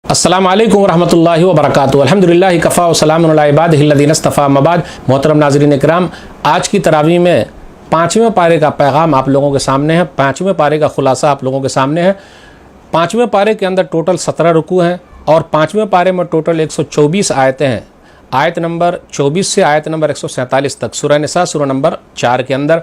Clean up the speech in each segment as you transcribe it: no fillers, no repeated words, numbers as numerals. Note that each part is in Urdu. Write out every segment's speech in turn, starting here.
السلام علیکم ورحمۃ اللہ وبرکاتہ۔ الحمدللہ کفا وسلام علی عبادہ الذین اصطفیٰ، اما بعد۔ محترم ناظرین اکرام، آج کی تراویح میں 5ویں پارے کا پیغام آپ لوگوں کے سامنے ہے، 5ویں پارے کا خلاصہ آپ لوگوں کے سامنے ہے۔ 5ویں پارے کے اندر ٹوٹل 17 رکوع ہیں اور 5ویں پارے میں ٹوٹل 124 آیتیں ہیں۔ آیت نمبر 24 سے آیت نمبر 147 تک سورہ نساء سورہ نمبر 4 کے اندر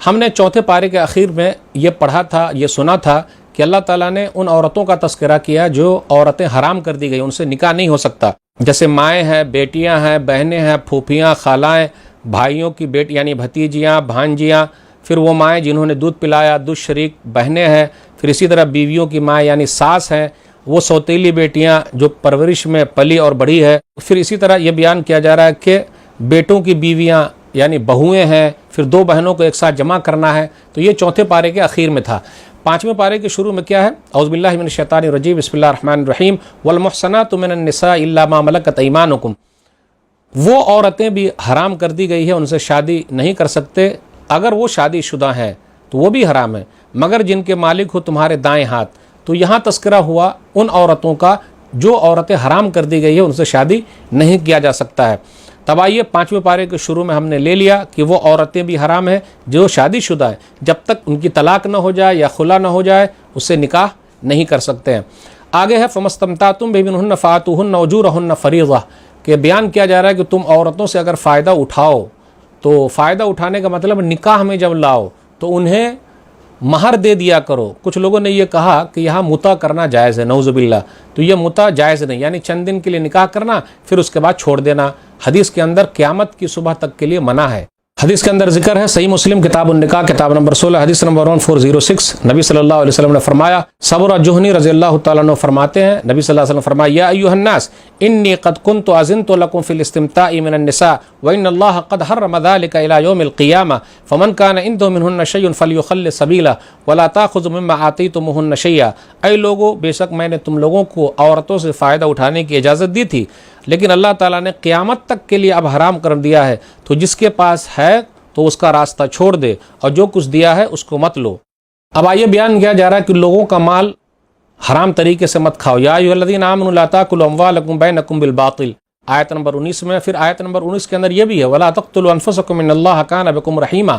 ہم نے چوتھے پارے کے اخیر میں یہ پڑھا تھا، یہ سنا تھا کہ اللہ تعالیٰ نے ان عورتوں کا تذکرہ کیا جو عورتیں حرام کر دی گئی، ان سے نکاح نہیں ہو سکتا، جیسے مائیں ہیں، بیٹیاں ہیں، بہنیں ہیں، پھوپھیاں، خالائیں، بھائیوں کی بیٹی یعنی بھتیجیاں، بھانجیاں، پھر وہ مائیں جنہوں نے دودھ پلایا، دودھ شریک بہنیں ہیں، پھر اسی طرح بیویوں کی مائیں یعنی ساس ہیں، وہ سوتیلی بیٹیاں جو پرورش میں پلی اور بڑھی ہے۔ پھر اسی طرح یہ بیان کیا جا رہا ہے کہ بیٹوں کی بیویاں یعنی بہویں ہیں، پھر 2 بہنوں کو ایک ساتھ جمع کرنا ہے، تو یہ چوتھے پارے کے اخیر میں تھا۔ 5ویں پارے کے شروع میں کیا ہے؟ اعوذ باللہ من الشیطان الرجیم، بسم اللہ الرحمن الرحیم، والمحصنات من النساء الا ما ملکت ایمانکم۔ وہ عورتیں بھی حرام کر دی گئی ہے، ان سے شادی نہیں کر سکتے، اگر وہ شادی شدہ ہیں تو وہ بھی حرام ہے، مگر جن کے مالک ہو تمہارے دائیں ہاتھ۔ تو یہاں تذکرہ ہوا ان عورتوں کا جو عورتیں حرام کر دی گئی ہے، ان سے شادی نہیں کیا جا سکتا ہے۔ تب آئیے 5ویں پارے کے شروع میں ہم نے لے لیا کہ وہ عورتیں بھی حرام ہیں جو شادی شدہ ہیں، جب تک ان کی طلاق نہ ہو جائے یا خلا نہ ہو جائے اس سے نکاح نہیں کر سکتے ہیں۔ آگے ہے فَمَسْتَمْتَعْتُمْ بِهِ مِنْهُنَّ فَآتُوهُنَّ أُجُورَهُنَّ فَرِيضَةً، کہ بیان کیا جا رہا ہے کہ تم عورتوں سے اگر فائدہ اٹھاؤ تو فائدہ اٹھانے کا مطلب نکاح میں جب لاؤ تو انہیں مہر دے دیا کرو۔ کچھ لوگوں نے یہ کہا کہ یہاں متع کرنا جائز ہے، نعوذ باللہ، تو یہ متع جائز نہیں، یعنی چند دن کے لیے نکاح کرنا پھر اس کے بعد چھوڑ دینا۔ حدیث کے اندر قیامت کی صبح تک کے لیے منع ہے۔ حدیث کے اندر ذکر ہے، صحیح مسلم کتاب النکاح کتاب نمبر 16 حدیث نمبر 1406، نبی صلی اللہ علیہ وسلم نے فرمایا، صبر جہنی رضی اللہ تعالیٰ عنہ فرماتے ہیں، نبی صلی اللہ علیہ وسلم فرمایا، یا ایھا الناس انی قد کنت اذنت لکم فی الاستمتاع من النساء وان اللہ قد حرم ذلک الی یوم القیامہ فمن کان عنده منہن شیء فلیخل سبیلہ ولا تاخذوا مما آتیتموہن شیئا۔ اے لوگو، بے شک میں نے تم لوگوں کو عورتوں سے فائدہ اٹھانے کی اجازت دی تھی، لیکن اللہ تعالیٰ نے قیامت تک کے لیے اب حرام کر دیا ہے، تو جس کے پاس ہے تو اس کا راستہ چھوڑ دے اور جو کچھ دیا ہے اس کو مت لو۔ اب آئیے بیان کیا جا رہا ہے کہ لوگوں کا مال حرام طریقے سے مت کھاؤ۔ یا ایھا الذین آمنوا لا تاکلوا اموالکم بینکم بالباطل، آیت نمبر 19 میں۔ پھر آیت نمبر 19 کے اندر یہ بھی ہے، ولا تقتلوا انفسکم ان اللہ کان بکم رحیما،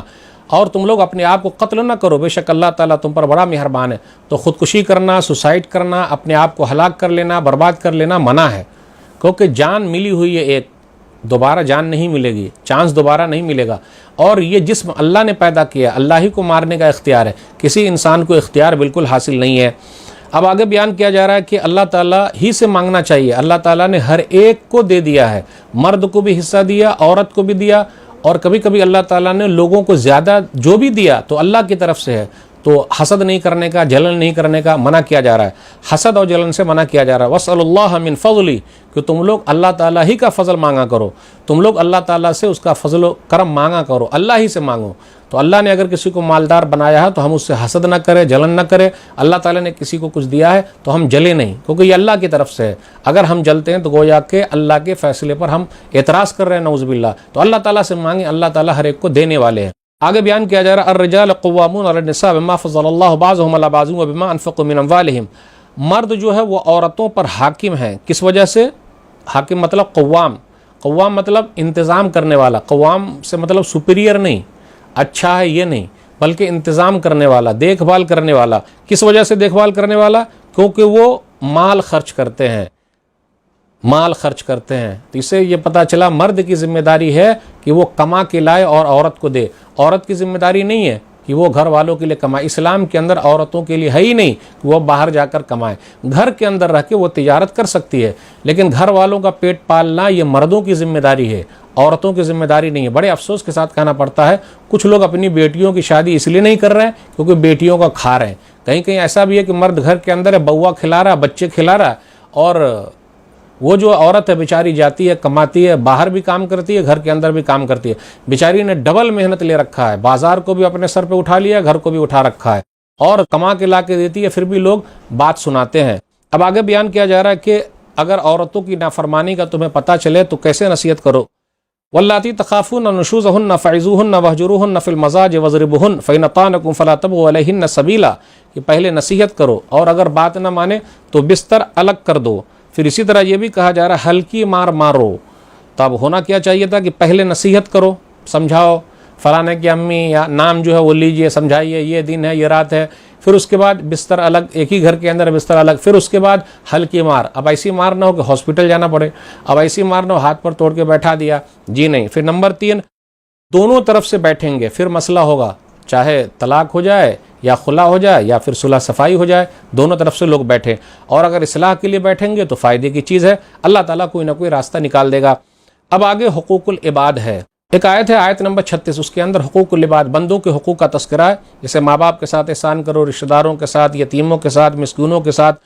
اور تم لوگ اپنے آپ کو قتل نہ کرو، بے شک اللہ تعالیٰ تم پر بڑا مہربان ہے۔ تو خودکشی کرنا، سوسائڈ کرنا، اپنے آپ کو ہلاک کر لینا، برباد کر لینا منع ہے، کیونکہ جان ملی ہوئی ہے ایک، دوبارہ جان نہیں ملے گی، چانس دوبارہ نہیں ملے گا، اور یہ جسم اللہ نے پیدا کیا، اللہ ہی کو مارنے کا اختیار ہے، کسی انسان کو اختیار بالکل حاصل نہیں ہے۔ اب آگے بیان کیا جا رہا ہے کہ اللہ تعالیٰ ہی سے مانگنا چاہیے، اللہ تعالیٰ نے ہر ایک کو دے دیا ہے، مرد کو بھی حصہ دیا، عورت کو بھی دیا، اور کبھی کبھی اللہ تعالیٰ نے لوگوں کو زیادہ جو بھی دیا تو اللہ کی طرف سے ہے، تو حسد نہیں کرنے کا، جلن نہیں کرنے کا منع کیا جا رہا ہے، حسد اور جلن سے منع کیا جا رہا ہے۔ وَاسْأَلُوا اللَّهَ مِنْ فَضْلِهِ، کہ تم لوگ اللہ تعالیٰ ہی کا فضل مانگا کرو، تم لوگ اللہ تعالیٰ سے اس کا فضل و کرم مانگا کرو، اللہ ہی سے مانگو۔ تو اللہ نے اگر کسی کو مالدار بنایا ہے تو ہم اس سے حسد نہ کرے، جلن نہ کرے۔ اللہ تعالیٰ نے کسی کو کچھ دیا ہے تو ہم جلے نہیں، کیونکہ یہ اللہ کی طرف سے ہے۔ اگر ہم جلتے ہیں تو گویا کہ اللہ کے فیصلے پر ہم اعتراض کر رہے ہیں، نعوذ باللہ۔ تو اللہ تعالیٰ سے مانگیں، اللہ تعالیٰ ہر ایک کو دینے والے ہیں۔ آگے بیان کیا جا رہا ہے، الرجال قوامون علی النساء بما فضل اللہ بعضهم علی بعض وبما انفقوا من اموالهم، مرد جو ہے وہ عورتوں پر حاکم ہیں، کس وجہ سے؟ حاکم مطلب قوام، قوام مطلب انتظام کرنے والا، قوام سے مطلب سپیریئر نہیں، اچھا ہے یہ نہیں، بلکہ انتظام کرنے والا، دیکھ بھال کرنے والا۔ کس وجہ سے دیکھ بھال کرنے والا؟ کیونکہ وہ مال خرچ کرتے ہیں، مال خرچ کرتے ہیں، تو اس سے یہ پتہ چلا مرد کی ذمہ داری ہے کہ وہ کما کے لائے اور عورت کو دے، عورت کی ذمہ داری نہیں ہے کہ وہ گھر والوں کے لیے کمائے۔ اسلام کے اندر عورتوں کے لیے ہے ہی نہیں کہ وہ باہر جا کر کمائے، گھر کے اندر رہ کے وہ تجارت کر سکتی ہے، لیکن گھر والوں کا پیٹ پالنا یہ مردوں کی ذمہ داری ہے، عورتوں کی ذمہ داری نہیں ہے۔ بڑے افسوس کے ساتھ کہنا پڑتا ہے، کچھ لوگ اپنی بیٹیوں کی شادی اس لیے نہیں کر رہے ہیں کیونکہ بیٹیوں کا کھا رہے ہیں۔ کہیں کہیں ایسا بھی ہے کہ مرد گھر کے اندر ہے، بوا کھلا رہا، بچے کھلا رہا، اور وہ جو عورت ہے بیچاری جاتی ہے، کماتی ہے، باہر بھی کام کرتی ہے، گھر کے اندر بھی کام کرتی ہے، بیچاری نے ڈبل محنت لے رکھا ہے، بازار کو بھی اپنے سر پہ اٹھا لیا، گھر کو بھی اٹھا رکھا ہے، اور کما کے لا کے دیتی ہے، پھر بھی لوگ بات سناتے ہیں۔ اب آگے بیان کیا جا رہا ہے کہ اگر عورتوں کی نافرمانی کا تمہیں پتہ چلے تو کیسے نصیحت کرو، واللاتی تخافون نشوزہن فعظوہن وہجروہن فی المضاجع واضربوہن فإن اطعنکم فلا تبغوا علیہن سبیلا، کہ پہلے نصیحت کرو اور اگر بات نہ مانے تو بستر الگ کر دو۔ پھر اسی طرح یہ بھی کہا جا رہا ہے ہلکی مار مارو، تو اب ہونا کیا چاہیے تھا کہ پہلے نصیحت کرو، سمجھاؤ، فلاں کی امی یا نام جو ہے وہ لیجئے، سمجھائیے یہ دن ہے یہ رات ہے، پھر اس کے بعد بستر الگ، ایک ہی گھر کے اندر بستر الگ، پھر اس کے بعد ہلکی مار۔ اب ایسی مار نہ ہو کہ ہاسپٹل جانا پڑے، اب ایسی مار نہ ہو ہاتھ پر توڑ کے بیٹھا دیا، جی نہیں۔ پھر نمبر 3، دونوں طرف سے بیٹھیں گے پھر مسئلہ ہوگا، چاہے طلاق ہو جائے یا خلا ہو جائے یا پھر صلح صفائی ہو جائے، دونوں طرف سے لوگ بیٹھیں، اور اگر اصلاح کے لیے بیٹھیں گے تو فائدے کی چیز ہے، اللہ تعالیٰ کوئی نہ کوئی راستہ نکال دے گا۔ اب آگے حقوق العباد ہے، ایک آیت ہے آیت نمبر 36، اس کے اندر حقوق العباد، بندوں کے حقوق کا تذکرہ ہے، جیسے ماں باپ کے ساتھ احسان کرو، رشتہ داروں کے ساتھ، یتیموں کے ساتھ، مسکینوں کے ساتھ،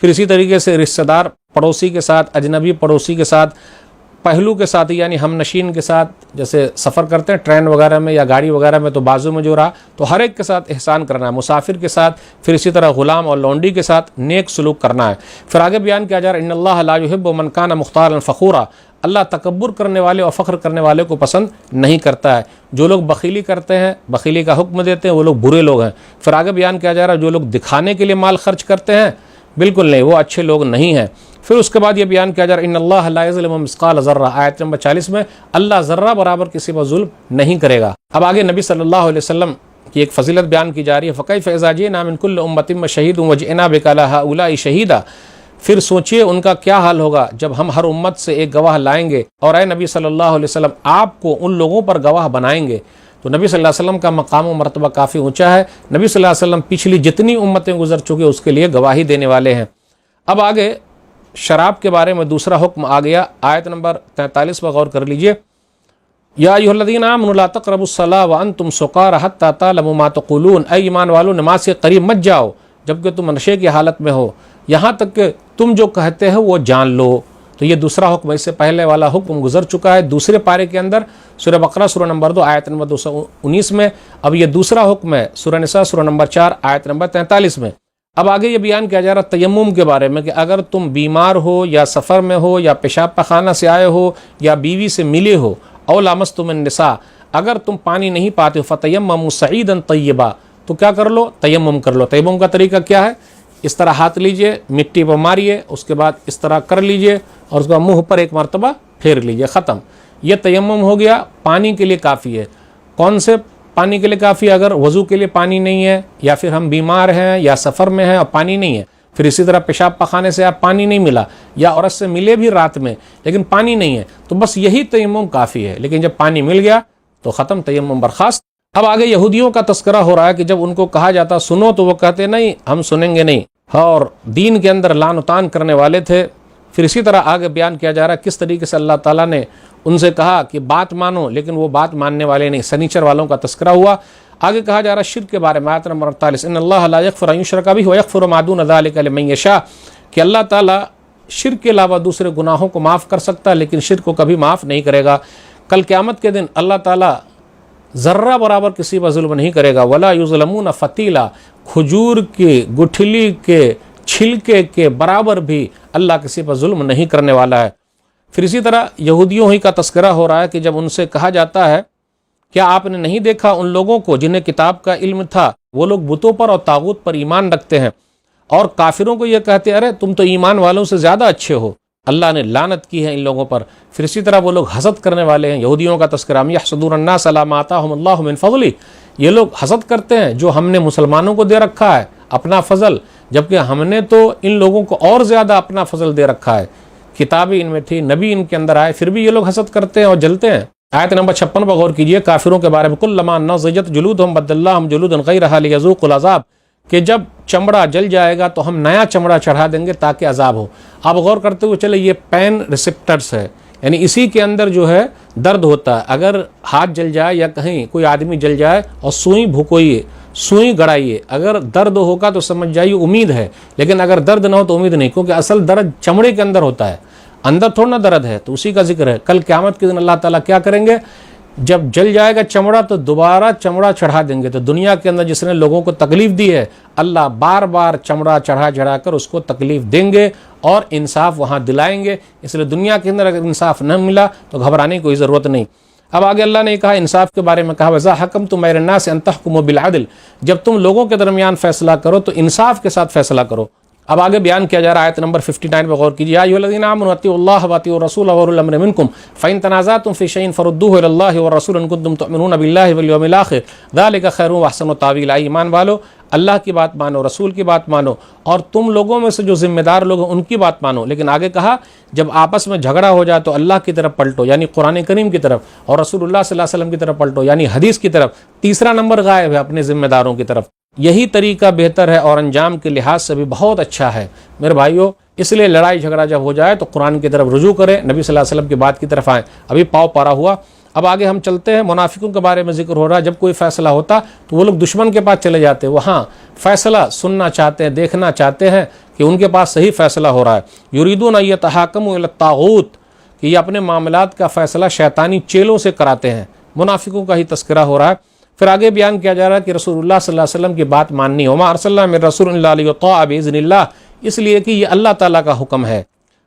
پھر اسی طریقے سے رشتہ دار پڑوسی کے ساتھ، اجنبی پڑوسی کے ساتھ، پہلو کے ساتھ یعنی ہم نشین کے ساتھ، جیسے سفر کرتے ہیں ٹرین وغیرہ میں یا گاڑی وغیرہ میں تو بازو میں جو رہا تو ہر ایک کے ساتھ احسان کرنا ہے، مسافر کے ساتھ، پھر اسی طرح غلام اور لونڈی کے ساتھ نیک سلوک کرنا ہے۔ پھر آگے بیان کیا جا رہا ہے ان اللہ لا یحب من کان مختالا فخورا، اللہ تکبر کرنے والے اور فخر کرنے والے کو پسند نہیں کرتا ہے۔ جو لوگ بخیلی کرتے ہیں، بخیلی کا حکم دیتے ہیں، وہ لوگ برے لوگ ہیں۔ پھر آگے بیان کیا جا رہا ہے جو لوگ دکھانے کے لیے مال خرچ کرتے ہیں، بالکل نہیں، وہ اچھے لوگ نہیں ہیں۔ پھر اس کے بعد یہ بیان کیا جا رہا ہے ان اللہ لا یظلم مثقال ذرہ، آیت نمبر 40 میں اللہ ذرہ برابر کسی پر ظلم نہیں کرے گا۔ اب آگے نبی صلی اللہ علیہ وسلم کی ایک فضیلت بیان کی جا رہی ہے، فکیف اذا جئنا من کل امۃ بشہید وجئنا بک علی ہؤلاء شہیدا، پھر سوچئے ان کا کیا حال ہوگا جب ہم ہر امت سے ایک گواہ لائیں گے اور اے نبی صلی اللہ علیہ وسلم آپ کو ان لوگوں پر گواہ بنائیں گے۔ تو نبی صلی اللہ علیہ وسلم کا مقام و مرتبہ کافی اونچا ہے، نبی صلی اللہ علیہ وسلم پچھلی جتنی امتیں گزر چکی اس کے لیے گواہی دینے والے ہیں۔ اب آگے شراب کے بارے میں دوسرا حکم آ گیا، آیت نمبر 43 پر غور کر لیجئے، یا ایھا الذین آمنوا لا تقربوا الصلاۃ وانتم سکارى حتى تعلموا ما تقولون، اے ایمان والو نماز کے قریب مت جاؤ جبکہ تم نشے کی حالت میں ہو، یہاں تک کہ تم جو کہتے ہو وہ جان لو۔ تو یہ دوسرا حکم، اس سے پہلے والا حکم گزر چکا ہے دوسرے پارے کے اندر، سورہ بقرہ سورہ نمبر 2 آیت نمبر 219 میں، اب یہ دوسرا حکم ہے سورہ نساء سورہ نمبر 4 آیت نمبر 43 میں۔ اب آگے یہ بیان کیا جا رہا ہے تیمم کے بارے میں، کہ اگر تم بیمار ہو یا سفر میں ہو یا پیشاب پخانہ سے آئے ہو یا بیوی سے ملے ہو، او لامستم النساء، اگر تم پانی نہیں پاتے ہو، فتیمموا صعیدا طیبا، تو کیا کر لو؟ تیمم کر لو۔ تیمم کا طریقہ کیا ہے؟ اس طرح ہاتھ لیجئے، مٹی پر ماریے، اس کے بعد اس طرح کر لیجئے اور اس کے بعد منہ پر ایک مرتبہ پھیر لیجئے، ختم۔ یہ تیمم ہو گیا، پانی کے لیے کافی ہے۔ کون سے پانی کے لیے کافی ہے؟ اگر وضو کے لیے پانی نہیں ہے یا پھر ہم بیمار ہیں یا سفر میں ہیں اور پانی نہیں ہے، پھر اسی طرح پیشاب پخانے سے آپ پانی نہیں ملا یا عورت سے ملے بھی رات میں لیکن پانی نہیں ہے، تو بس یہی تیمم کافی ہے۔ لیکن جب پانی مل گیا تو ختم، تیمم برخاست۔ اب آگے یہودیوں کا تذکرہ ہو رہا ہے کہ جب ان کو کہا جاتا سنو تو وہ کہتے نہیں ہم سنیں گے نہیں، اور دین کے اندر لعن و طعن کرنے والے تھے۔ پھر اسی طرح آگے بیان کیا جا رہا ہے کس طریقے سے اللہ تعالیٰ نے ان سے کہا کہ بات مانو، لیکن وہ بات ماننے والے نہیں، سنیچر والوں کا تذکرہ ہوا۔ آگے کہا جا رہا ہے شرک کے بارے میں، آیت نمبر 48، ان اللہ لا یغفر ان یشرک بہ ویغفر ما دون ذلک لمن یشاء، کہ اللہ تعالیٰ شرک کے علاوہ دوسرے گناہوں کو معاف کر سکتا ہے لیکن شرک کو کبھی معاف نہیں کرے گا۔ کل قیامت کے دن اللہ تعالیٰ ذرہ برابر کسی پر ظلم نہیں کرے گا، ولا یظلمون فتیلا، کھجور کی گٹھلی کے چھلکے کے برابر بھی اللہ کسی پر ظلم نہیں کرنے والا ہے۔ پھر اسی طرح یہودیوں ہی کا تذکرہ ہو رہا ہے کہ جب ان سے کہا جاتا ہے کیا آپ نے نہیں دیکھا ان لوگوں کو جنہیں کتاب کا علم تھا، وہ لوگ بتوں پر اور طاغوت پر ایمان رکھتے ہیں، اور کافروں کو یہ کہتے ارے تم تو ایمان والوں سے زیادہ اچھے ہو، اللہ نے لعنت کی ہے ان لوگوں پر۔ پھر اسی طرح وہ لوگ حسد کرنے والے ہیں، یہودیوں کا تذکرہ، یحسدون الناس علی ما آتاہم اللہ من فضلہ، یہ لوگ حسد کرتے ہیں جو ہم نے مسلمانوں کو دے رکھا ہے اپنا فضل، جبکہ ہم نے تو ان لوگوں کو اور زیادہ اپنا فضل دے رکھا ہے، کتابیں ان میں تھی، نبی ان کے اندر آئے، پھر بھی یہ لوگ حسد کرتے ہیں اور جلتے ہیں۔ آیت نمبر 56 پر غور کیجئے کافروں کے بارے میں، کلما نضجت جلودہم بدلناہم جلودا غیرہا لیذوقوا العذاب، کہ جب چمڑا جل جائے گا تو ہم نیا چمڑا چڑھا دیں گے تاکہ عذاب ہو۔ آپ غور کرتے ہوئے چلے، یہ پین ریسپٹرز ہے، یعنی اسی کے اندر جو ہے درد ہوتا ہے۔ اگر ہاتھ جل جائے یا کہیں کوئی آدمی جل جائے اور سوئی بھکوئیے، سوئی گڑائیے، اگر درد ہوگا تو سمجھ جائیے امید ہے، لیکن اگر درد نہ ہو تو امید نہیں، کیونکہ اصل درد چمڑے کے اندر ہوتا ہے، اندر تھوڑا نا درد ہے۔ تو اسی کا ذکر ہے کل قیامت کے دن اللہ تعالیٰ کیا کریں گے، جب جل جائے گا چمڑا تو دوبارہ چمڑا چڑھا دیں گے۔ تو دنیا کے اندر جس نے لوگوں کو تکلیف دی ہے، اللہ بار بار چمڑا چڑھا کر اس کو تکلیف دیں گے اور انصاف وہاں دلائیں گے۔ اس لیے دنیا کے اندر اگر انصاف نہ ملا تو گھبرانے کی کوئی ضرورت نہیں۔ اب آگے اللہ نے کہا انصاف کے بارے میں کہا وَإِذَا حَكَمْتُم بَيْنَ النَّاسِ أَن تَحْكُمُوا بِالْعَدْلِ، جب تم لوگوں کے درمیان فیصلہ کرو تو انصاف کے ساتھ فیصلہ کرو۔ اب آگے بیان کیا جا رہا ہے آیت نمبر 59 پہ غور کیجیے، یا ایھا الذین آمنوا اطیعوا اللہ واطیعوا الرسول واولو الامر منکم فإن تنازعتم فی شیء فردوہ الی اللہ والرسول ان کنتم تؤمنون باللہ والیوم الآخر ذلک خیر واحسن تاویلا۔ ایمان والو، اللہ کی بات مانو، رسول کی بات مانو، اور تم لوگوں میں سے جو ذمہ دار لوگ ہیں ان کی بات مانو۔ لیکن آگے کہا جب آپس میں جھگڑا ہو جائے تو اللہ کی طرف پلٹو، یعنی قرآن کریم کی طرف، اور رسول اللہ صلی اللہ علیہ وسلم کی طرف پلٹو، یعنی حدیث کی طرف۔ تیسرا نمبر غائب ہے، اپنے ذمہ داروں کی طرف۔ یہی طریقہ بہتر ہے اور انجام کے لحاظ سے بھی بہت اچھا ہے میرے بھائیوں۔ اس لیے لڑائی جھگڑا جب ہو جائے تو قرآن کی طرف رجوع کریں، نبی صلی اللہ علیہ وسلم کی بات کی طرف آئیں۔ ابھی پاؤ پارا ہوا، اب آگے ہم چلتے ہیں۔ منافقوں کے بارے میں ذکر ہو رہا ہے، جب کوئی فیصلہ ہوتا تو وہ لوگ دشمن کے پاس چلے جاتے، وہاں فیصلہ سننا چاہتے ہیں، دیکھنا چاہتے ہیں کہ ان کے پاس صحیح فیصلہ ہو رہا ہے۔ یریدون ان یتحاکموا الی الطاغوت، کہ یہ اپنے معاملات کا فیصلہ شیطانی چیلوں سے کراتے ہیں۔ منافقوں کا ہی تذکرہ ہو رہا ہے۔ پھر آگے بیان کیا جا رہا ہے کہ رسول اللہ صلی اللہ علیہ وسلم کی بات ماننی، وما ارسلنا من رسول الا لیطاع باذن اللہ، اس لیے کہ یہ اللہ تعالیٰ کا حکم ہے۔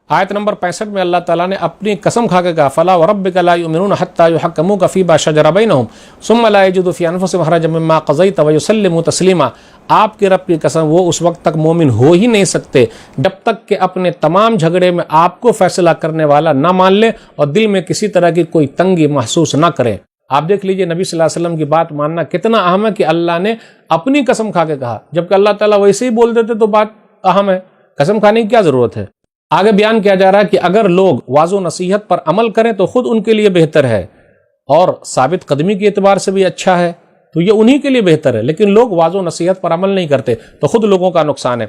آیت نمبر 65 میں اللہ تعالیٰ نے اپنی قسم کھا کے کہا فلا وربک لا یؤمنون حتی یحکموک فیما شجر بینہم ثم لا یجدوا فی انفسہم حرجا مما قضیت ویسلموا تسلیما۔ آپ کے رب کی قسم، وہ اس وقت تک مومن ہو ہی نہیں سکتے جب تک کہ اپنے تمام جھگڑے میں آپ کو فیصلہ کرنے والا نہ مان لے اور دل میں کسی طرح کی کوئی تنگی محسوس نہ کریں۔ آپ دیکھ لیجئے نبی صلی اللہ علیہ وسلم کی بات ماننا کتنا اہم ہے کہ اللہ نے اپنی قسم کھا کے کہا، جبکہ اللہ تعالیٰ ویسے ہی بول دیتے تو بات اہم ہے، قسم کھانے کی کیا ضرورت ہے۔ آگے بیان کیا جا رہا ہے کہ اگر لوگ واضح و نصیحت پر عمل کریں تو خود ان کے لیے بہتر ہے اور ثابت قدمی کے اعتبار سے بھی اچھا ہے، تو یہ انہی کے لیے بہتر ہے۔ لیکن لوگ واضح و نصیحت پر عمل نہیں کرتے تو خود لوگوں کا نقصان ہے۔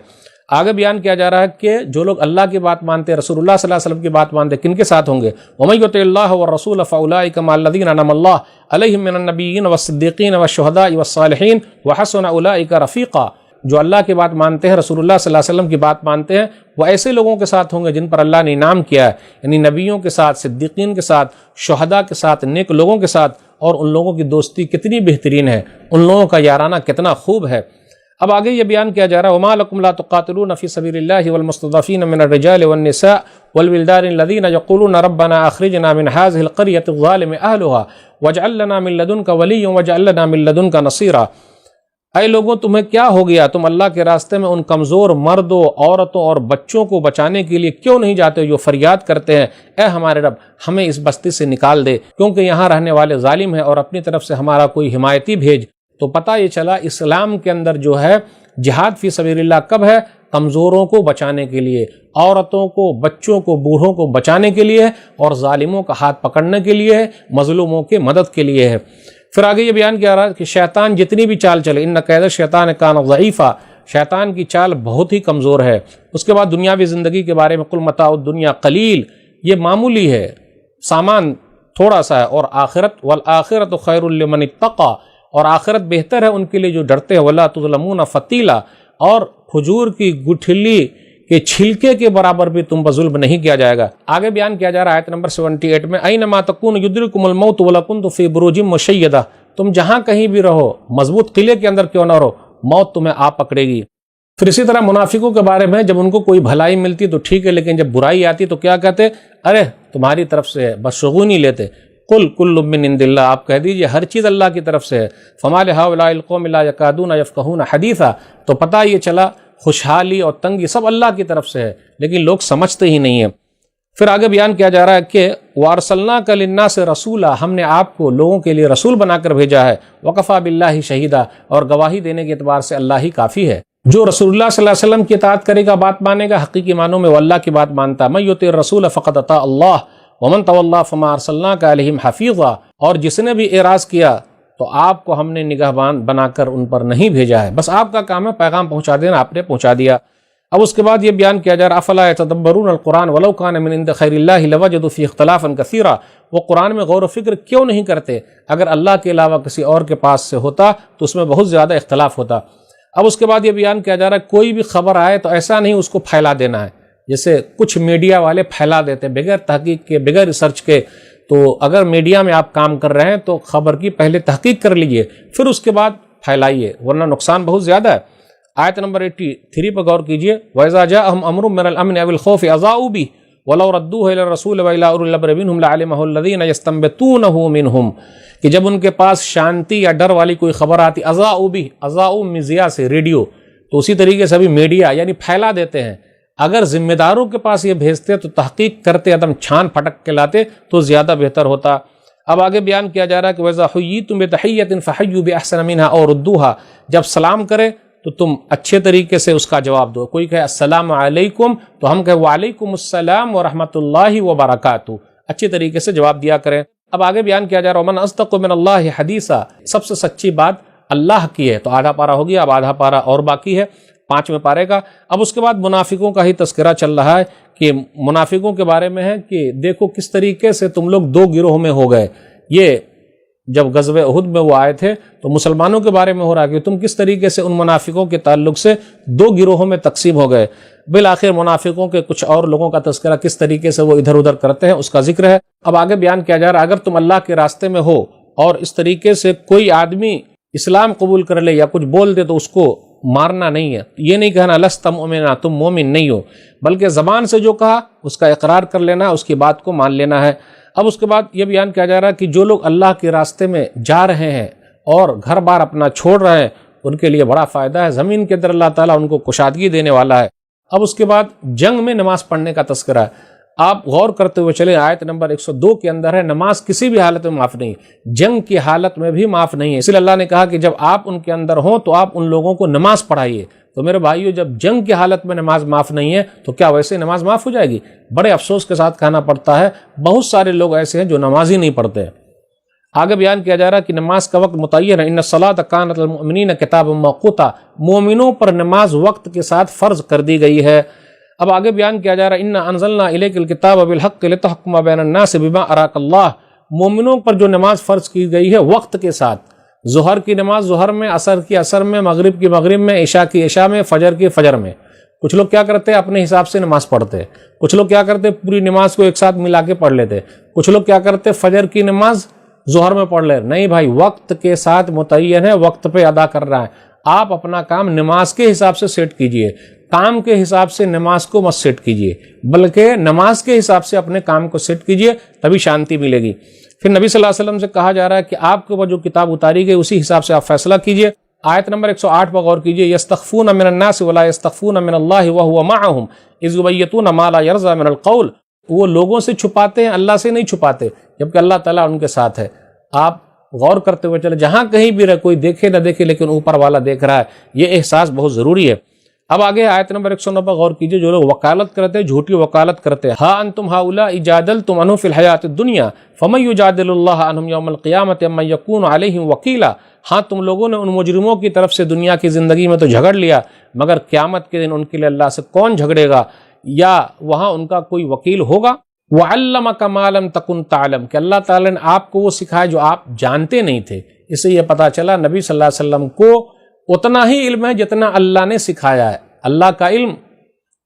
آگے بیان کیا جا رہا ہے کہ جو لوگ اللہ کی بات مانتے، رسول اللہ صلی اللہ علیہ وسلم کی بات مانتے، کن کے ساتھ ہوں گے؟ وَمَن يُطِعِ اللَّهَ وَالرَّسُولَ فَأُولَٰئِكَ مَعَ الَّذِينَ أَنْعَمَ اللَّهُ عَلَيْهِم مِّنَ النَّبِيِّينَ وَالصِّدِّيقِينَ وَالشُّهَدَاءِ وَالصَّالِحِينَ وَحَسُنَ أُولَٰئِكَ رَفِيقًا۔ جو اللہ کی بات مانتے ہیں، رسول اللہ صلی اللہ علیہ وسلم کی بات مانتے ہیں، وہ ایسے لوگوں کے ساتھ ہوں گے جن پر اللہ نے انعام کیا ہے، یعنی نبیوں کے ساتھ، صدیقین کے ساتھ، شہداء کے ساتھ، نیک لوگوں کے ساتھ۔ اور ان لوگوں کی دوستی کتنی بہترین ہے، ان لوگوں کا یارانہ کتنا خوب ہے۔ اب آگے یہ بیان کیا جا رہا ہے وَمَا لَكُمْ لَا تُقَاتِلُونَ فِي سَبِيلِ اللَّهِ وَالْمُسْتَضْعَفِينَ مِنَ الرِّجَالِ وَالنِّسَاءِ وَالْوِلْدَانِ الَّذِينَ يَقُولُونَ رَبَّنَا أَخْرِجْنَا مِنْ هَٰذِهِ الْقَرْيَةِ الظَّالِمِ أَهْلُهَا وَاجْعَل لَّنَا مِن لَّدُنكَ وَلِيًّا وَاجْعَل لَّنَا مِن لَّدُنكَ نَصِيرًا۔ اے لوگوں، تمہیں کیا ہو گیا؟ تم اللہ کے راستے میں ان کمزور مردوں، عورتوں اور بچوں کو بچانے کے لیے کیوں نہیں جاتے جو فریاد کرتے ہیں اے ہمارے رب ہمیں اس بستی سے نکال دے، کیونکہ یہاں رہنے والے ظالم ہیں، اور اپنی طرف سے ہمارا کوئی حمایتی بھیج۔ تو پتہ یہ چلا اسلام کے اندر جو ہے جہاد فی سبیل اللہ کب ہے؟ کمزوروں کو بچانے کے لیے، عورتوں کو، بچوں کو، بوڑھوں کو بچانے کے لیے، اور ظالموں کا ہاتھ پکڑنے کے لیے ہے، مظلوموں کے مدد کے لیے ہے۔ پھر آگے یہ بیان کیا رہا ہے کہ شیطان جتنی بھی چال چلے، ان قید شیطان کان ضعیفا، شیطان کی چال بہت ہی کمزور ہے۔ اس کے بعد دنیاوی زندگی کے بارے میں قل متاع الدنیا قلیل، یہ معمولی ہے، سامان تھوڑا سا ہے، اور آخرت والآخرۃ خیر لمن اتقى، اور آخرت بہتر ہے ان کے لیے جو ڈرتے ہیں، ولا تظلمون فتیلا، اور کھجور کی گٹھلی کے چھلکے کے برابر بھی تم پر ظلم نہیں کیا جائے گا۔ آگے بیان کیا جا رہا ہے آیت نمبر 78 میں اینما تکون یدرککم الموت ولو کنتم فی بروج مشیدہ، تم جہاں کہیں بھی رہو، مضبوط قلعے کے اندر کیوں نہ رہو، موت تمہیں آ پکڑے گی۔ پھر اسی طرح منافقوں کے بارے میں جب ان کو کوئی بھلائی ملتی تو ٹھیک ہے، لیکن جب برائی آتی تو کیا کہتے؟ ارے تمہاری طرف سے ہے، بس شگون ہی لیتے۔ قل کل من عند اللہ، آپ کہہ دیجئے ہر چیز اللہ کی طرف سے ہے۔ فما لہؤلاء القوم لا یکادون یفقہون حدیثا، تو پتہ یہ چلا خوشحالی اور تنگی سب اللہ کی طرف سے ہے، لیکن لوگ سمجھتے ہی نہیں ہیں۔ پھر آگے بیان کیا جا رہا ہے کہ وَأَرْسَلْنَاكَ لِلنَّاسِ رَسُولًا، ہم نے آپ کو لوگوں کے لیے رسول بنا کر بھیجا ہے، وَكَفَىٰ بِاللَّهِ شَهِيدًا، اور گواہی دینے کے اعتبار سے اللہ ہی کافی ہے۔ جو رسول اللہ صلی اللہ علیہ وسلم کی اطاعت کرے گا، بات مانے گا، حقیقی معنوں میں وہ اللہ کی بات مانتا ہے۔ مَن یُطِعِ الرَّسُولَ فَقَدْ أَطَاعَ اللَّهَ وَمَن تَوَلَّىٰ فَمَا أَرْسَلْنَاكَ عَلَيْهِمْ حَفِيظًا، اور جس نے بھی اعراض کیا تو آپ کو ہم نے نگہبان بنا کر ان پر نہیں بھیجا ہے، بس آپ کا کام ہے پیغام پہنچا دینا، آپ نے پہنچا دیا۔ اب اس کے بعد یہ بیان کیا جا رہا افلا یتدبرون القرآن ولو کان من عند خیر اللہ لوجدوا فیہ اختلافا کثیرا، وہ قرآن میں غور و فکر کیوں نہیں کرتے؟ اگر اللہ کے علاوہ کسی اور کے پاس سے ہوتا تو اس میں بہت زیادہ اختلاف ہوتا۔ اب اس کے بعد یہ بیان کیا جا رہا ہے کوئی بھی خبر آئے تو ایسا نہیں اس کو پھیلا دینا ہے، جیسے کچھ میڈیا والے پھیلا دیتے ہیں بغیر تحقیق کے، بغیر ریسرچ کے، تو اگر میڈیا میں آپ کام کر رہے ہیں تو خبر کی پہلے تحقیق کر لیجئے، پھر اس کے بعد پھیلائیے، ورنہ نقصان بہت زیادہ ہے۔ آیت نمبر 83 پر غور کیجئے، وَإِذَا جَاءَهُمْ أَمْرٌ مِّنَ الْأَمْنِ أَوِ الْخَوْفِ أَذَاعُوا بِهِ وَلَوْ رَدُّوهُ إِلَى الرَّسُولِ وَإِلَىٰ أُولِي الْأَمْرِ مِنْهُمْ لَعَلِمَهُ الَّذِينَ يَسْتَنبِطُونَهُ مِنْهُمْ، کہ جب ان کے پاس شانتی یا ڈر والی کوئی خبر آتی، أَذَاعُوا بِهِ، أَذَاعُوا مزیا سے ریڈیو، تو اسی طریقے سے ابھی میڈیا یعنی پھیلا دیتے ہیں۔ اگر ذمہ داروں کے پاس یہ بھیجتے تو تحقیق کرتے، عدم چھان پھٹک کے لاتے تو زیادہ بہتر ہوتا۔ اب آگے بیان کیا جا رہا ہے کہ وَإِذَا حُيِّيتُم بِتَحِيَّةٍ فَحَيُّوا بِأَحْسَنَ مِنْهَا أَوْ رُدُّوهَا، جب سلام کرے تو تم اچھے طریقے سے اس کا جواب دو۔ کوئی کہے السلام علیکم تو ہم کہے وعلیکم السلام ورحمۃ اللہ وبرکاتہ، اچھے طریقے سے جواب دیا کریں۔ اب آگے بیان کیا جا رہا ہے وَمَنْ أَصْدَقُ مِنَ اللَّهِ حَدِيثًا، سب سے سچی بات اللہ کی ہے۔ تو آدھا پارہ ہو گیا، اب آدھا پارہ اور باقی ہے 5ویں پارے کا۔ اب اس کے بعد منافقوں کا ہی تذکرہ چل رہا ہے کہ منافقوں کے بارے میں ہے کہ دیکھو کس طریقے سے تم لوگ 2 گروہ میں ہو گئے۔ یہ جب غزوہ احد میں وہ آئے تھے تو مسلمانوں کے بارے میں ہو رہا ہے کہ تم کس طریقے سے ان منافقوں کے تعلق سے 2 گروہوں میں تقسیم ہو گئے۔ بالآخر منافقوں کے کچھ اور لوگوں کا تذکرہ کس طریقے سے وہ ادھر ادھر کرتے ہیں اس کا ذکر ہے۔ اب آگے بیان کیا جا رہا ہے اگر تم اللہ کے راستے میں ہو اور اس طریقے سے کوئی آدمی اسلام قبول کر لے یا کچھ بول دے تو اس کو مارنا نہیں ہے، یہ نہیں کہنا لست مؤمنا، تم مومن نہیں ہو، بلکہ زبان سے جو کہا اس کا اقرار کر لینا، اس کی بات کو مان لینا ہے۔ اب اس کے بعد یہ بیان کیا جا رہا ہے کہ جو لوگ اللہ کے راستے میں جا رہے ہیں اور گھر بار اپنا چھوڑ رہے ہیں ان کے لیے بڑا فائدہ ہے، زمین کے اندر اللہ تعالیٰ ان کو کشادگی دینے والا ہے۔ اب اس کے بعد جنگ میں نماز پڑھنے کا تذکرہ ہے۔ آپ غور کرتے ہوئے چلیں، آیت نمبر 102 کے اندر ہے نماز کسی بھی حالت میں معاف نہیں، جنگ کی حالت میں بھی معاف نہیں ہے۔ اس لیے اللہ نے کہا کہ جب آپ ان کے اندر ہوں تو آپ ان لوگوں کو نماز پڑھائیے۔ تو میرے بھائیو، جب جنگ کی حالت میں نماز معاف نہیں ہے تو کیا ویسے نماز معاف ہو جائے گی؟ بڑے افسوس کے ساتھ کہنا پڑتا ہے بہت سارے لوگ ایسے ہیں جو نماز ہی نہیں پڑھتے۔ آگے بیان کیا جا رہا ہے کہ نماز کا وقت متعین ہے، ان الصلاۃ کانت للمؤمنین کتابا موقوتا، مومنوں پر نماز وقت کے ساتھ فرض کر دی گئی ہے۔ اب آگے بیان کیا جا رہا ہے انا انزلنا الیک الکتاب بالحق لتحکم بین الناس بما اراک اللہ، مومنوں پر جو نماز فرض کی گئی ہے وقت کے ساتھ، ظہر کی نماز ظہر میں، عصر کی عصر میں، مغرب کی مغرب میں، عشاء کی عشاء میں، فجر کی فجر میں۔ کچھ لوگ کیا کرتے ہیں اپنے حساب سے نماز پڑھتے، کچھ لوگ کیا کرتے پوری نماز کو ایک ساتھ ملا کے پڑھ لیتے، کچھ لوگ کیا کرتے فجر کی نماز ظہر میں پڑھ لے۔ نہیں بھائی، وقت کے ساتھ متعین ہے، وقت پہ ادا کر رہا ہے۔ آپ اپنا کام نماز کے حساب سے سیٹ کیجئے، کام کے حساب سے نماز کو مت سیٹ کیجئے، بلکہ نماز کے حساب سے اپنے کام کو سیٹ کیجئے، تبھی شانتی ملے گی۔ پھر نبی صلی اللہ علیہ وسلم سے کہا جا رہا ہے کہ آپ کے اوپر جو کتاب اتاری گئی اسی حساب سے آپ فیصلہ کیجئے۔ آیت نمبر 108 پر غور کیجئے، یستخفون من الناس ولا یستخفون من اللہ وهو معهم اذ یبیتون ما لا یرضى من القول، وہ لوگوں سے چھپاتے ہیں، اللہ سے نہیں چھپاتے، جبکہ اللہ تعالیٰ ان کے ساتھ ہے۔ آپ غور کرتے ہوئے چلے، جہاں کہیں بھی رہے، کوئی دیکھے نہ دیکھے لیکن اوپر والا دیکھ رہا ہے، یہ احساس بہت ضروری ہے۔ اب آگے آیت نمبر 109 پر غور کیجئے، جو لوگ وکالت کرتے ہیں، جھوٹی وکالت کرتے ہیں، ہاں انتم ہؤلاء جادلتم عنہم فی الحیات الدنیا فمن یجادل اللہ عنہم یوم القیامۃ امن یکون علیہم وکیلا، ہاں تم لوگوں نے ان مجرموں کی طرف سے دنیا کی زندگی میں تو جھگڑ لیا، مگر قیامت کے دن ان کے لیے اللہ سے کون جھگڑے گا، یا وہاں ان کا کوئی وکیل ہوگا۔ وَعَلَّمَكَ مَا لَمْ تَكُنْ تَعْلَمْ، کہ اللہ تعالیٰ نے آپ کو وہ سکھایا جو آپ جانتے نہیں تھے۔ اس سے یہ پتہ چلا نبی صلی اللہ علیہ وسلم کو اتنا ہی علم ہے جتنا اللہ نے سکھایا ہے۔ اللہ کا علم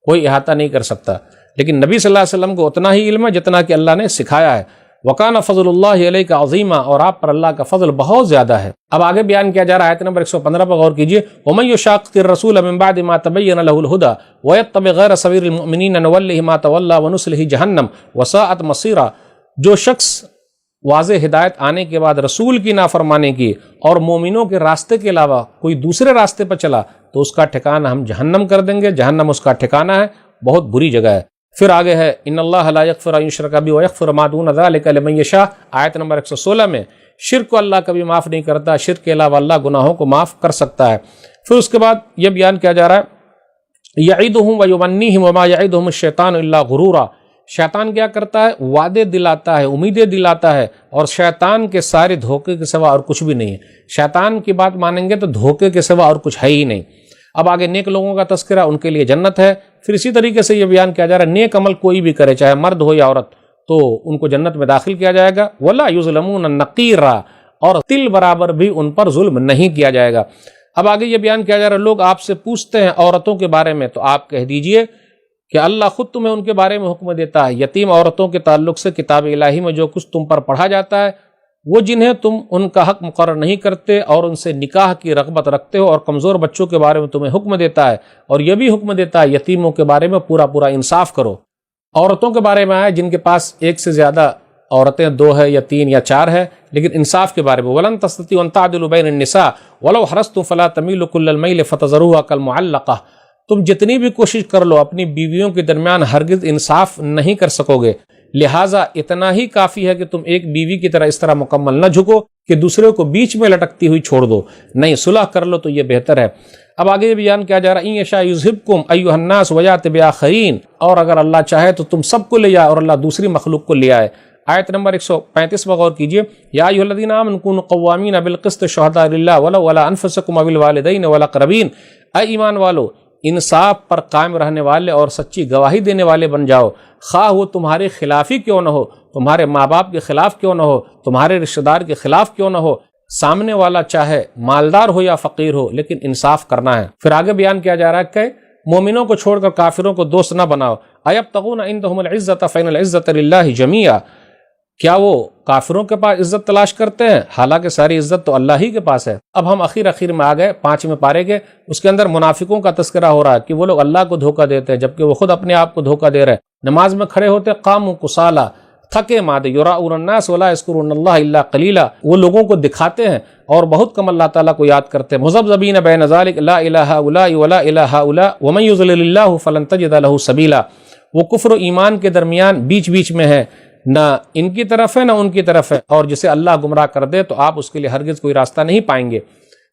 کوئی احاطہ نہیں کر سکتا، لیکن نبی صلی اللہ علیہ وسلم کو اتنا ہی علم ہے جتنا کہ اللہ نے سکھایا ہے۔ وَكَانَ فَضْلُ اللَّهِ عَلَيْكَ عَظِيمًا، اور آپ پر اللہ کا فضل بہت زیادہ ہے۔ اب آگے بیان کیا جا رہا ہے آیت نمبر 115 پر غور کیجئے، وَمَن يُشَاقِقِ الرَّسُولَ مِن بَعْدِ مَا تَبَيَّنَ لَهُ الْهُدَى وَيَتَّبِعْ غَيْرَ سَبِيلِ الْمُؤْمِنِينَ نُوَلِّهِ مَا تَوَلَّى وَنُصْلِهِ جَهَنَّمَ وَسَاءَتْ مَصِيرًا، جو شخص واضح ہدایت آنے کے بعد رسول کی نافرمانی کی اور مومنوں کے راستے کے علاوہ کوئی دوسرے راستے پر چلا تو اس کا ٹھکانہ ہم جہنم کر دیں گے، جہنم اس کا ٹھکانہ ہے، بہت بری جگہ ہے۔ پھر آگے ہے ان اللہ لا یغفر ان یشرک بہ ویغفر ما دون ذلک لمن یشاء، آیت نمبر 116 میں شرک کو اللہ کبھی معاف نہیں کرتا، شرک کے علاوہ اللہ گناہوں کو معاف کر سکتا ہے۔ پھر اس کے بعد یہ بیان کیا جا رہا ہے یعدہم ویمنیہم وما یعدہم الشیطان الا غرورا، شیطان کیا کرتا ہے؟ وعدے دلاتا ہے، امیدیں دلاتا ہے، اور شیطان کے سارے دھوکے کے سوا اور کچھ بھی نہیں ہے۔ شیطان کی بات مانیں گے تو دھوکے کے سوا اور کچھ ہے ہی نہیں۔ اب آگے نیک لوگوں کا تذکرہ، ان کے لیے جنت ہے۔ پھر اسی طریقے سے یہ بیان کیا جا رہا ہے نیک عمل کوئی بھی کرے، چاہے مرد ہو یا عورت، تو ان کو جنت میں داخل کیا جائے گا۔ وَلَا يُظْلَمُونَ نَقِيرًا، اور تل برابر بھی ان پر ظلم نہیں کیا جائے گا۔ اب آگے یہ بیان کیا جا رہا ہے لوگ آپ سے پوچھتے ہیں عورتوں کے بارے میں، تو آپ کہہ دیجئے کہ اللہ خود تمہیں ان کے بارے میں حکم دیتا ہے۔ یتیم عورتوں کے تعلق سے کتاب الہی میں جو کچھ تم پر پڑھا جاتا ہے، وہ جنہیں تم ان کا حق مقرر نہیں کرتے اور ان سے نکاح کی رغبت رکھتے ہو، اور کمزور بچوں کے بارے میں تمہیں حکم دیتا ہے، اور یہ بھی حکم دیتا ہے یتیموں کے بارے میں پورا انصاف کرو۔ عورتوں کے بارے میں آیا جن کے پاس ایک سے زیادہ عورتیں 2 ہے یا 3 یا 4 ہے، لیکن انصاف کے بارے میں وَلَن تَسْتَطِيعُوا أَن تَعْدِلُوا بَيْنَ النِّسَاءِ وَلَوْ حَرَصْتُمْ فَلَا تَمِيلُوا كُلَّ الْمَيْلِ فَتَذَرُوهَا كَالْمُعَلَّقَةِ، تم جتنی بھی کوشش کر لو اپنی بیویوں کے درمیان ہرگز انصاف نہیں کر سکو گے، لہٰذا اتنا ہی کافی ہے کہ تم ایک بیوی کی طرح اس طرح مکمل نہ جھکو کہ دوسرے کو بیچ میں لٹکتی ہوئی چھوڑ دو، نہیں صلح کر لو تو یہ بہتر ہے۔ اب آگے بیان کیا جا رہا ہے، إِن يَشَأْ يُذْهِبْكُمْ أَيُّهَا النَّاسُ وَيَأْتِ بِآخَرِينَ، اور اگر اللہ چاہے تو تم سب کو لے آئے اور اللہ دوسری مخلوق کو لے آئے۔ آیت نمبر 135 پر غور کیجئے، یا ایھا الذین آمنوا کونوا قوامین بالقسط شہداء للہ ولو علی انفسکم او الوالدین والاقربین، اے ایمان والو انصاف پر قائم رہنے والے اور سچی گواہی دینے والے بن جاؤ، خواہ وہ تمہارے خلاف ہی کیوں نہ ہو، تمہارے ماں باپ کے خلاف کیوں نہ ہو، تمہارے رشتہ دار کے خلاف کیوں نہ ہو، سامنے والا چاہے مالدار ہو یا فقیر ہو، لیکن انصاف کرنا ہے۔ پھر آگے بیان کیا جا رہا ہے کہ مومنوں کو چھوڑ کر کافروں کو دوست نہ بناؤ، ایبتغون عندهم العزۃ فإن العزۃ للہ جمیعا، کیا وہ کافروں کے پاس عزت تلاش کرتے ہیں؟ حالانکہ ساری عزت تو اللہ ہی کے پاس ہے۔ اب ہم اخیر میں آ گئے 5ویں پارے کے، اس کے اندر منافقوں کا تذکرہ ہو رہا ہے کہ وہ لوگ اللہ کو دھوکہ دیتے ہیں جبکہ وہ خود اپنے آپ کو دھوکہ دے رہے ہیں۔ نماز میں کھڑے ہوتے قاموا کسالى، تھکے مادے، یراؤون الناس ولا یذکرون اللہ الا قلیلا، وہ لوگوں کو دکھاتے ہیں اور بہت کم اللہ تعالیٰ کو یاد کرتے ہیں۔ مذبذبین بین ذلک لا الہ ہؤلاء ولا الہ ہؤلاء ومن یضلل اللہ فلن تجد له سبیلا، وہ کفر و ایمان کے درمیان بیچ میں ہے، نہ ان کی طرف ہے نہ ان کی طرف ہے، اور جسے اللہ گمراہ کر دے تو آپ اس کے لیے ہرگز کوئی راستہ نہیں پائیں گے۔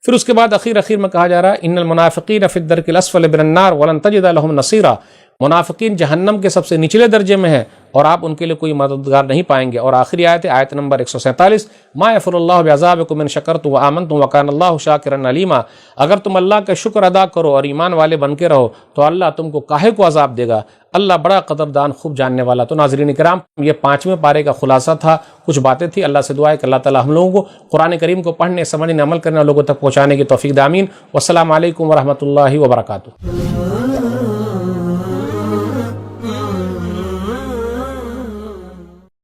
پھر اس کے بعد اخیر میں کہا جا رہا ہے ان المنافقین فی الدرک الاسفل من النار ولن تجد لهم نصیرا، منافقین جہنم کے سب سے نچلے درجے میں ہیں اور آپ ان کے لیے کوئی مددگار نہیں پائیں گے۔ اور آخری آیت ہے آیت نمبر 147، ما یفعل اللہ بعذابکم ان شکرتم وآمنتم وکان اللہ شاکرا علیما، اگر تم اللہ کا شکر ادا کرو اور ایمان والے بن کے رہو تو اللہ تم کو کاہے کو عذاب دے گا، اللہ بڑا قدردان خوب جاننے والا۔ تو ناظرین کرام، یہ 5ویں پارے کا خلاصہ تھا، کچھ باتیں تھی۔ اللہ سے دعا ہے کہ اللہ تعالی ہم لوگوں کو قرآن کریم کو پڑھنے، سمجھنے، عمل کرنے اور لوگوں تک پہنچانے کی توفیق دے، آمین۔ والسلام علیکم ورحمۃ اللہ وبرکاتہ۔